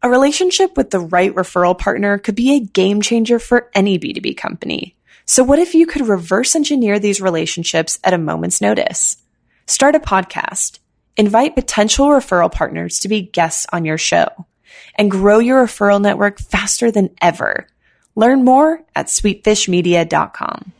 A relationship with the right referral partner could be a game changer for any B2B company. So what if you could reverse engineer these relationships at a moment's notice? Start a podcast, invite potential referral partners to be guests on your show, and grow your referral network faster than ever. Learn more at sweetfishmedia.com.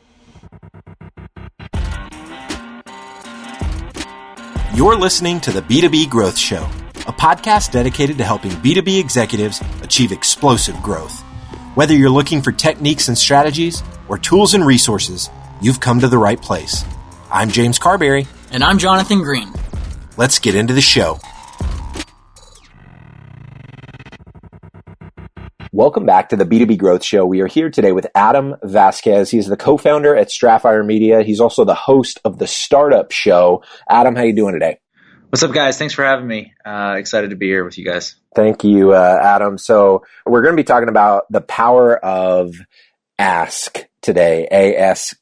You're listening to the B2B Growth Show, a podcast dedicated to helping B2B executives achieve explosive growth. Whether you're looking for techniques and strategies or tools and resources, you've come to the right place. I'm James Carberry. And I'm Jonathan Green. Let's get into the show. Welcome back to the B2B Growth Show. We are here today with Adam Vazquez. He's the co-founder at Strafire Media. He's also the host of the Startup Show. Adam, how you doing today? What's up, guys? Thanks for having me. Excited to be here with you guys. Thank you, Adam. So we're going to be talking about the power of ask today, ASK,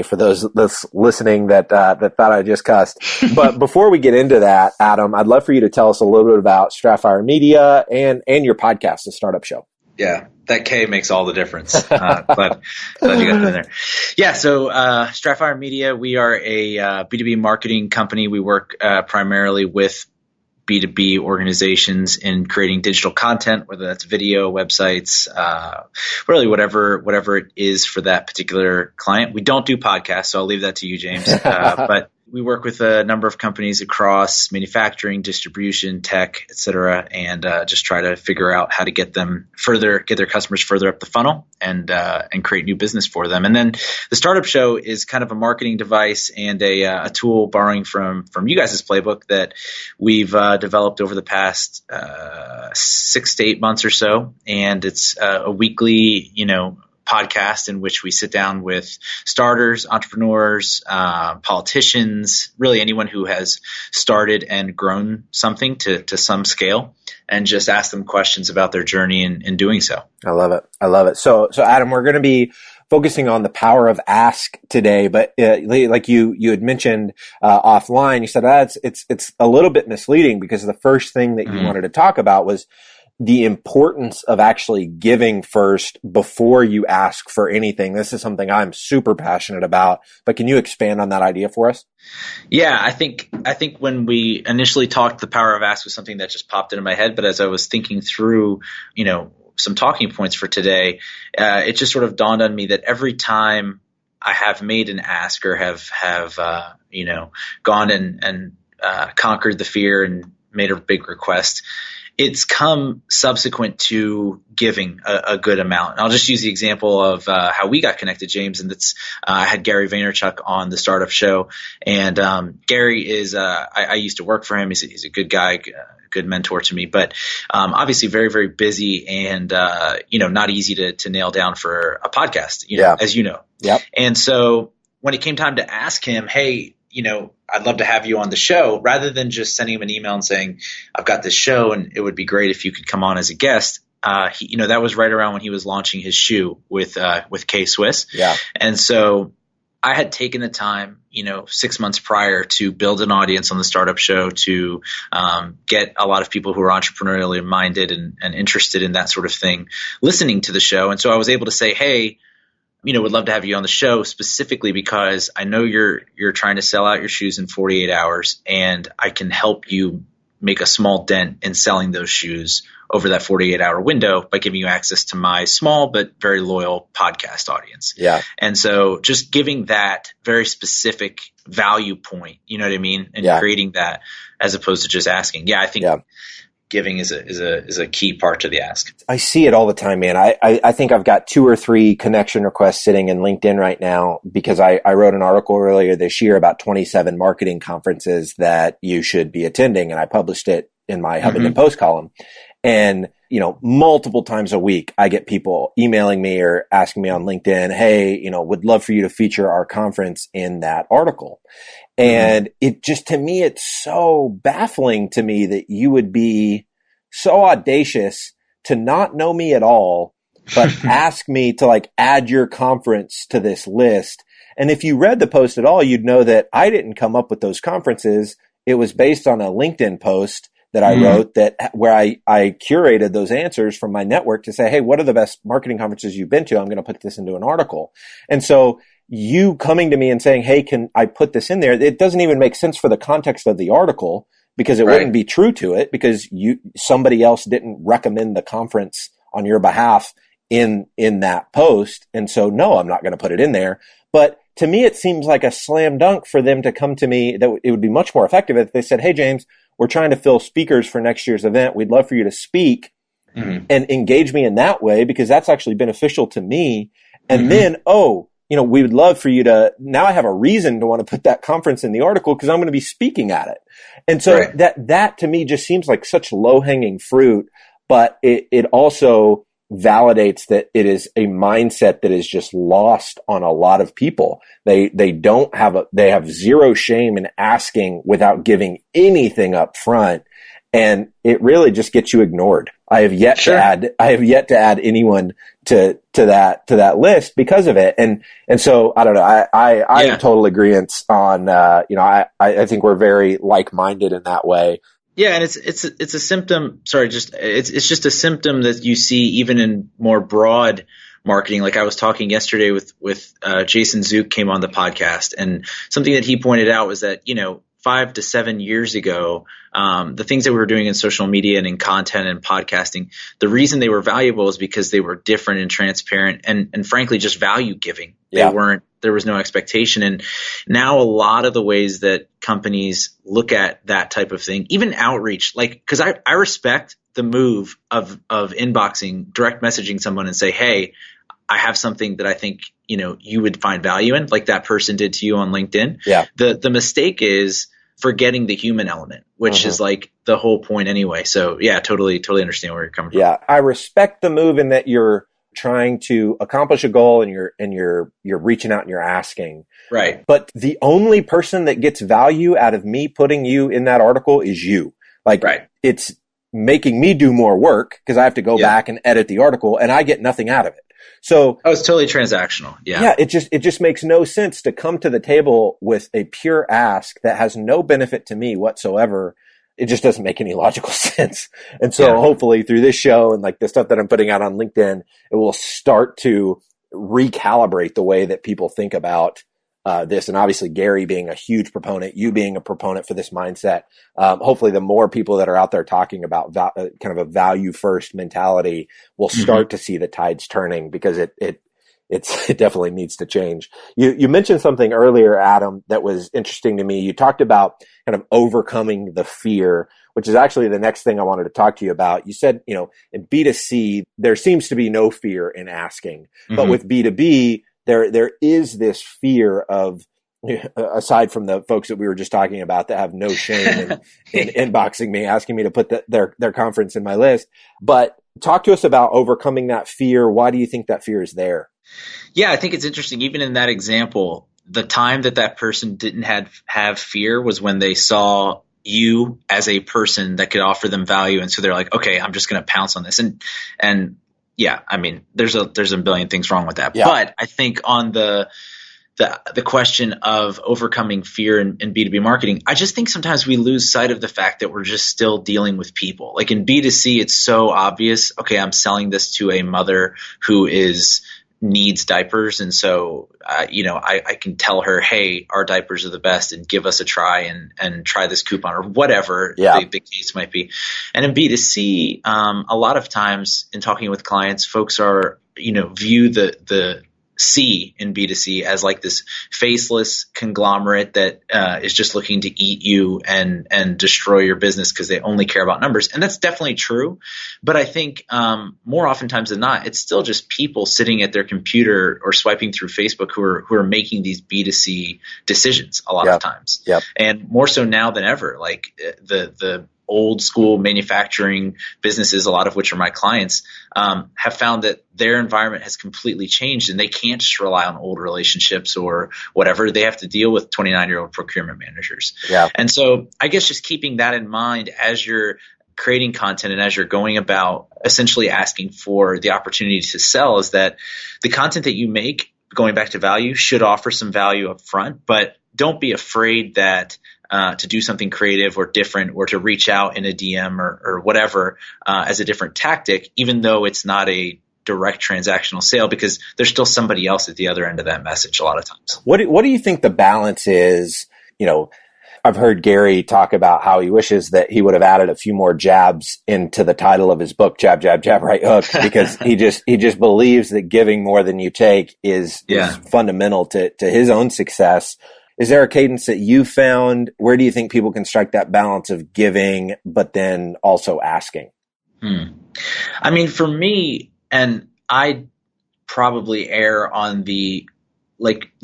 for those listening that thought I just cussed. But before we get into that, Adam, I'd love for you to tell us a little bit about Strafire Media and your podcast, the Startup Show. Yeah, that K makes all the difference. Glad you got that in there. Yeah, so Strafire Media, we are a B2B marketing company. We work primarily with B2B organizations in creating digital content, whether that's video, websites, really whatever it is for that particular client. We don't do podcasts, so I'll leave that to you, James. But we work with a number of companies across manufacturing, distribution, tech, et cetera, and just try to figure out how to get their customers further up the funnel and create new business for them. And then the Startup Show is kind of a marketing device and a tool borrowing from you guys' playbook that we've developed over the past 6 to 8 months or so. And it's a weekly, podcast in which we sit down with starters, entrepreneurs, politicians, really anyone who has started and grown something to some scale, and just ask them questions about their journey in doing so. I love it. So Adam, we're going to be focusing on the power of ask today, but like you had mentioned offline, you said it's a little bit misleading because the first thing that you wanted to talk about was the importance of actually giving first before you ask for anything. This is something I'm super passionate about, but can you expand on that idea for us? Yeah, I think when we initially talked, the power of ask was something that just popped into my head. But as I was thinking through, some talking points for today, it just sort of dawned on me that every time I have made an ask or have gone and conquered the fear and made a big request, it's come subsequent to giving a good amount. And I'll just use the example of how we got connected, James, and that's I had Gary Vaynerchuk on the Startup Show, and Gary is I used to work for him. He's a good guy, good mentor to me, but obviously very, very busy and not easy to nail down for a podcast, as you know. Yep. And so when it came time to ask him, hey, I'd love to have you on the show, rather than just sending him an email and saying, I've got this show and it would be great if you could come on as a guest. That was right around when he was launching his shoe with K-Swiss. Yeah. And so I had taken the time, 6 months prior to build an audience on the Startup Show to get a lot of people who are entrepreneurially minded and interested in that sort of thing listening to the show. And so I was able to say, hey, would love to have you on the show specifically because I know you're trying to sell out your shoes in 48 hours, and I can help you make a small dent in selling those shoes over that 48-hour window by giving you access to my small but very loyal podcast audience. Yeah. And so just giving that very specific value point, you know what I mean? And creating that as opposed to just asking. Yeah, I think giving is a key part to the ask. I see it all the time, man. I think I've got 2 or 3 connection requests sitting in LinkedIn right now because I wrote an article earlier this year about 27 marketing conferences that you should be attending, and I published it in my Huffington Post column. And, multiple times a week, I get people emailing me or asking me on LinkedIn, hey, would love for you to feature our conference in that article. And it just, to me, it's so baffling to me that you would be so audacious to not know me at all, but ask me to add your conference to this list. And if you read the post at all, you'd know that I didn't come up with those conferences. It was based on a LinkedIn post that I wrote where I curated those answers from my network to say, hey, what are the best marketing conferences you've been to? I'm going to put this into an article. And so you coming to me and saying, hey, can I put this in there? It doesn't even make sense for the context of the article, because it wouldn't be true to it, because somebody else didn't recommend the conference on your behalf in that post. And so, no, I'm not going to put it in there. But to me, it seems like a slam dunk for them to come to me, that it would be much more effective if they said, hey, James, we're trying to fill speakers for next year's event. We'd love for you to speak and engage me in that way, because that's actually beneficial to me. And then, we would love for you to, now I have a reason to want to put that conference in the article because I'm going to be speaking at it. And so that to me just seems like such low hanging fruit, but it also validates that it is a mindset that is just lost on a lot of people. They have zero shame in asking without giving anything up front. And it really just gets you ignored. I have yet to add anyone to that list because of it. And so I don't know. I am total agreement on, I think we're very like-minded in that way. Yeah. And it's a symptom. Sorry, it's just a symptom that you see even in more broad marketing. Like I was talking yesterday with Jason Zook came on the podcast, and something that he pointed out was that, 5 to 7 years ago, the things that we were doing in social media and in content and podcasting, the reason they were valuable is because they were different and transparent and frankly, just value giving. There was no expectation. And now a lot of the ways that companies look at that type of thing, even outreach, cause I respect the move of inboxing, direct messaging someone and say, hey, I have something that I think, you would find value in, like that person did to you on LinkedIn. Yeah. The mistake is forgetting the human element, which is like the whole point anyway. So yeah, totally understand where you're coming from. Yeah. I respect the move in that you're trying to accomplish a goal and you're reaching out and you're asking. Right. But the only person that gets value out of me putting you in that article is you. It's making me do more work because I have to go back and edit the article, and I get nothing out of it. So it's totally transactional. Yeah. Yeah. It just makes no sense to come to the table with a pure ask that has no benefit to me whatsoever. It just doesn't make any logical sense. And so hopefully through this show and like the stuff that I'm putting out on LinkedIn, it will start to recalibrate the way that people think about this. And obviously Gary being a huge proponent, you being a proponent for this mindset. Hopefully the more people that are out there talking about kind of a value first mentality will start to see the tides turning, because it definitely needs to change. You mentioned something earlier, Adam, that was interesting to me. You talked about kind of overcoming the fear, which is actually the next thing I wanted to talk to you about. You said, in B2C, there seems to be no fear in asking, but with B2B, there is this fear of, aside from the folks that we were just talking about that have no shame in inboxing me, asking me to put their conference in my list. But talk to us about overcoming that fear. Why do you think that fear is there? Yeah, I think it's interesting. Even in that example, the time that person didn't have fear was when they saw you as a person that could offer them value. And so they're like, okay, I'm just going to pounce on this. And yeah, I mean, there's a billion things wrong with that. Yeah. But I think on the question of overcoming fear in B2B marketing, I just think sometimes we lose sight of the fact that we're just still dealing with people. Like in B2C, it's so obvious. Okay, I'm selling this to a mother who needs diapers. And so, I can tell her, hey, our diapers are the best and give us a try and try this coupon or whatever the case might be. And in B2C, a lot of times in talking with clients, folks are, view the C in B2C as like this faceless conglomerate that is just looking to eat you and destroy your business because they only care about numbers. And that's definitely true. But I think more oftentimes than not, it's still just people sitting at their computer or swiping through Facebook who are making these B2C decisions a lot of times. Yep. And more so now than ever, like the old school manufacturing businesses, a lot of which are my clients, have found that their environment has completely changed and they can't just rely on old relationships or whatever. They have to deal with 29-year-old procurement managers. Yeah. And so I guess just keeping that in mind as you're creating content and as you're going about essentially asking for the opportunity to sell is that the content that you make, going back to value, should offer some value up front, but don't be afraid that to do something creative or different, or to reach out in a DM or whatever as a different tactic, even though it's not a direct transactional sale, because there's still somebody else at the other end of that message a lot of times. What do you think the balance is? I've heard Gary talk about how he wishes that he would have added a few more jabs into the title of his book, Jab, Jab, Jab, Right Hook, because he just believes that giving more than you take is fundamental to his own success. Is there a cadence that you found? Where do you think people can strike that balance of giving, but then also asking? I mean, for me, and I probably err on the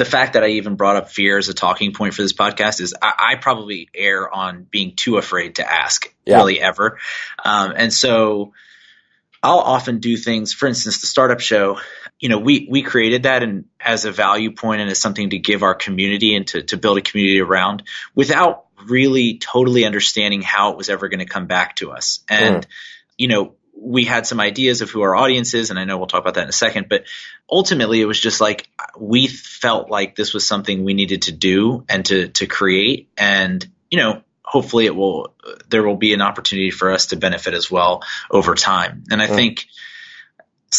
fact that I even brought up fear as a talking point for this podcast is I probably err on being too afraid to ask really ever. And so I'll often do things, for instance, the startup show, we created that and as a value point and as something to give our community and to build a community around without really totally understanding how it was ever going to come back to us. And, we had some ideas of who our audience is, and I know we'll talk about that in a second, but ultimately it was just like we felt like this was something we needed to do and to create, and hopefully there will be an opportunity for us to benefit as well over time. And I think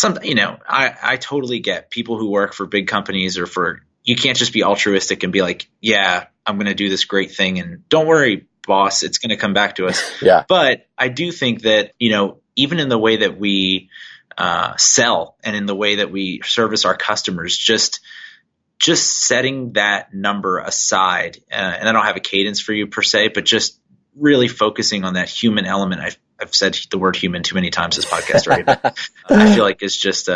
I totally get people who work for big companies you can't just be altruistic and be like, yeah, I'm going to do this great thing and don't worry, boss, it's going to come back to us. Yeah. But I do think that, even in the way that we sell and in the way that we service our customers, just setting that number aside, and I don't have a cadence for you per se, but just really focusing on that human element. I've said the word human too many times this podcast, right? But I feel like it's just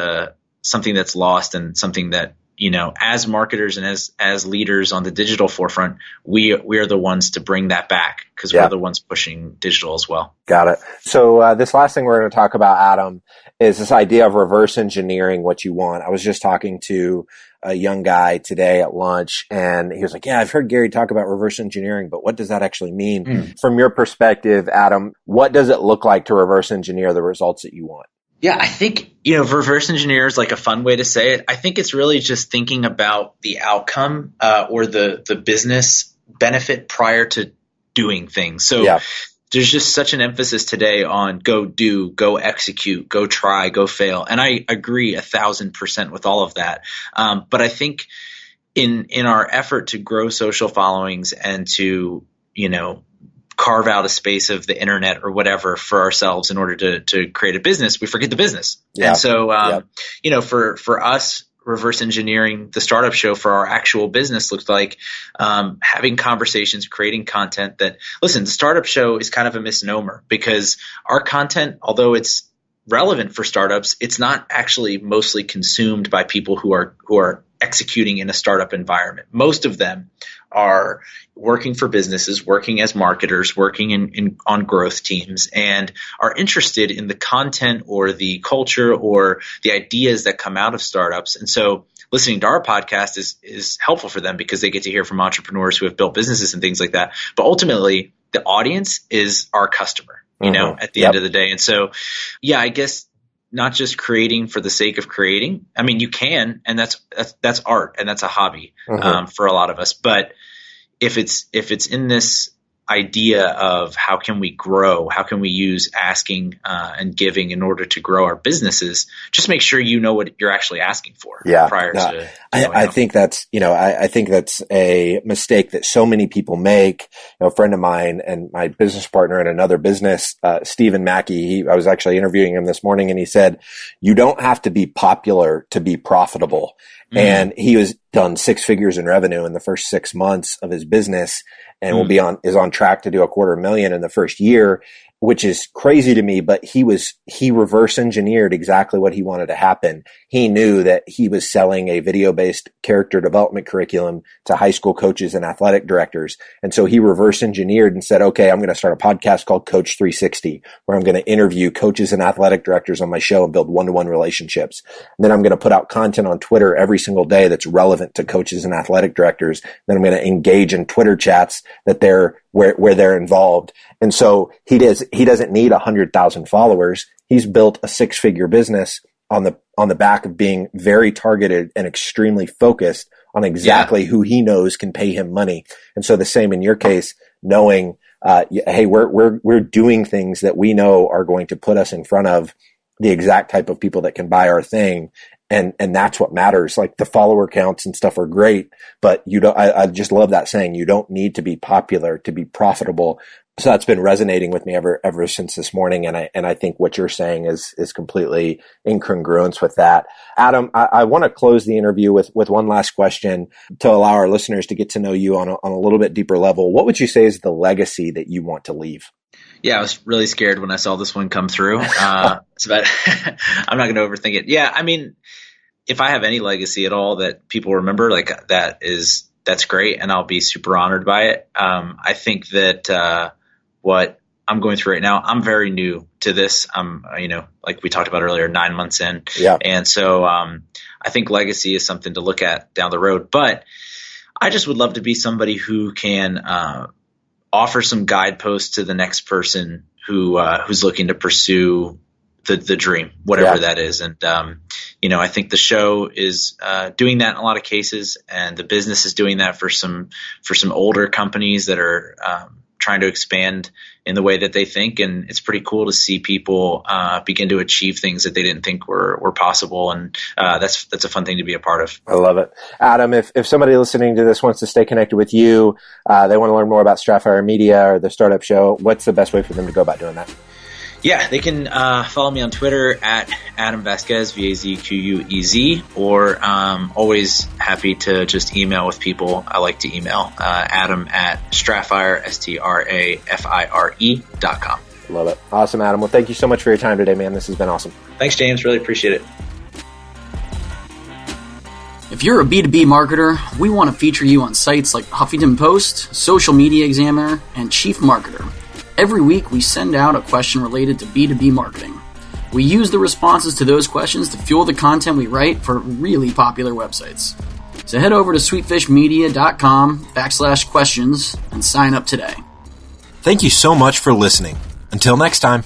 something that's lost and something that, as marketers and as leaders on the digital forefront, we are the ones to bring that back because we're the ones pushing digital as well. Got it. So this last thing we're going to talk about, Adam, is this idea of reverse engineering what you want. I was just talking to a young guy today at lunch, and he was like, yeah, I've heard Gary talk about reverse engineering, but what does that actually mean? From your perspective, Adam, what does it look like to reverse engineer the results that you want? Yeah, I think, reverse engineer is like a fun way to say it. I think it's really just thinking about the outcome or the business benefit prior to doing things. So there's just such an emphasis today on go do, go execute, go try, go fail. And I agree 1,000% with all of that. But I think in our effort to grow social followings and to, carve out a space of the internet or whatever for ourselves in order to create a business, we forget the business. Yeah. And so, for us, reverse engineering the startup show for our actual business looked like having conversations, creating content that, listen, the startup show is kind of a misnomer because our content, although it's relevant for startups, it's not actually mostly consumed by people who are executing in a startup environment. Most of them are working for businesses, working as marketers, working on growth teams, and are interested in the content or the culture or the ideas that come out of startups. And so listening to our podcast is helpful for them because they get to hear from entrepreneurs who have built businesses and things like that. But ultimately, the audience is our customer, at the end of the day. And so, I guess not just creating for the sake of creating. I mean, you can, and that's art and that's a hobby for a lot of us. But if it's in this idea of how can we grow, how can we use asking and giving in order to grow our businesses, just make sure you know what you're actually asking for prior to. I think that's I think that's a mistake that so many people make. A friend of mine and my business partner in another business, Stephen Mackey, I was actually interviewing him this morning, and he said, "You don't have to be popular to be profitable." And he was done 6 figures in revenue in the first 6 months of his business, and is on track to do $250,000 in the first year, which is crazy to me. But he reverse engineered exactly what he wanted to happen. He knew that he was selling a video-based character development curriculum to high school coaches and athletic directors. And so he reverse engineered and said, okay, I'm going to start a podcast called Coach 360, where I'm going to interview coaches and athletic directors on my show and build one-to-one relationships. And then I'm going to put out content on Twitter every single day that's relevant to coaches and athletic directors. Then I'm going to engage in Twitter chats that where they're involved. And so he doesn't need 100,000 followers. He's built a 6-figure business on the back of being very targeted and extremely focused on exactly who he knows can pay him money. And so the same in your case, knowing, hey, we're doing things that we know are going to put us in front of the exact type of people that can buy our thing. And that's what matters. Like the follower counts and stuff are great, but I just love that saying, you don't need to be popular to be profitable. So that's been resonating with me ever since this morning. And I think what you're saying is completely in congruence with that. Adam, I want to close the interview with one last question to allow our listeners to get to know you on a little bit deeper level. What would you say is the legacy that you want to leave? Yeah, I was really scared when I saw this one come through. It's about, I'm not going to overthink it. Yeah. I mean, if I have any legacy at all that people remember, like that's great. And I'll be super honored by it. I think that, what I'm going through right now, I'm very new to this. I'm, like we talked about earlier, 9 months in. Yeah. And so, I think legacy is something to look at down the road, but I just would love to be somebody who can, offer some guideposts to the next person who's looking to pursue the dream, whatever that is. And, I think the show is doing that in a lot of cases, and the business is doing that for some older companies that are trying to expand in the way that they think. And it's pretty cool to see people begin to achieve things that they didn't think were possible. And that's a fun thing to be a part of. I love it. Adam, if somebody listening to this wants to stay connected with you, they want to learn more about Strafire Media or the startup show, what's the best way for them to go about doing that? Yeah, they can follow me on Twitter at Adam Vazquez, Vazquez, or always happy to just email with people. I like to email Adam at Strafire, STRAFIRE.com. Love it. Awesome, Adam. Well, thank you so much for your time today, man. This has been awesome. Thanks, James. Really appreciate it. If you're a B2B marketer, we want to feature you on sites like Huffington Post, Social Media Examiner, and Chief Marketer. Every week, we send out a question related to B2B marketing. We use the responses to those questions to fuel the content we write for really popular websites. So head over to sweetfishmedia.com/questions and sign up today. Thank you so much for listening. Until next time.